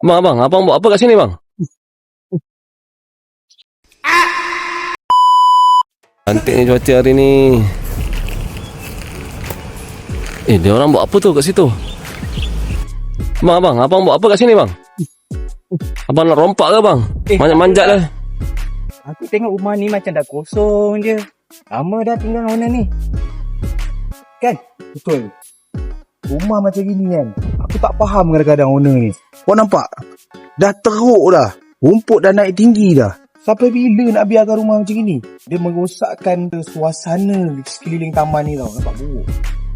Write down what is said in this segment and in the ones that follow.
Abang buat apa kat sini bang? Cantik ni cuaca hari ni. Dia orang buat apa tu kat situ? Abang buat apa kat sini bang? Abang nak rompak ke bang? Manjat-manjat lah. Aku tengok rumah ni macam dah kosong je. Lama dah tinggal owner ni. Kan? Betul. Rumah macam gini kan, aku tak faham kadang-kadang owner ni. Kau nampak? Dah teruk dah. Rumput dah naik tinggi dah. Sampai bila nak biarkan rumah macam gini? Dia merosakkan suasana sekeliling taman ni tau. Nampak buruk.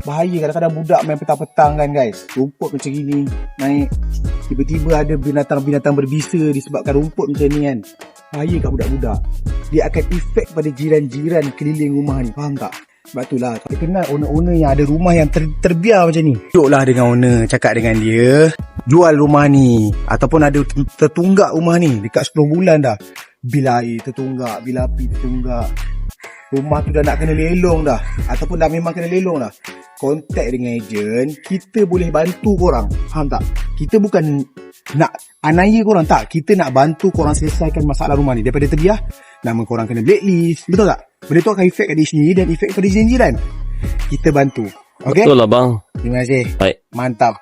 Bahaya kadang-kadang budak main petang-petang kan guys. Rumput macam gini naik. Tiba-tiba ada binatang-binatang berbisa disebabkan rumput macam ni kan. Bahaya kat budak-budak. Dia akan efek pada jiran-jiran keliling rumah ni. Faham tak? Sebab itulah kita kenal owner-owner yang ada rumah yang terbiar macam ni. Duduklah dengan owner, cakap dengan dia, jual rumah ni. Ataupun ada tertunggak rumah ni dekat 10 bulan dah. Bila air tertunggak, bila api tertunggak, rumah tu dah nak kena lelong dah. Ataupun dah memang kena lelong dah. Kontak dengan ejen, kita boleh bantu korang. Faham tak? Kita bukan nak anaya korang, tak. Kita nak bantu korang selesaikan masalah rumah ni. Daripada terbiar, nama korang kena blacklist. Betul tak? Benda tu akan efek kat diri sendiri dan efek pada jiran-jiran. Kita bantu. Okay? Betul lah bang. Terima kasih. Baik. Mantap.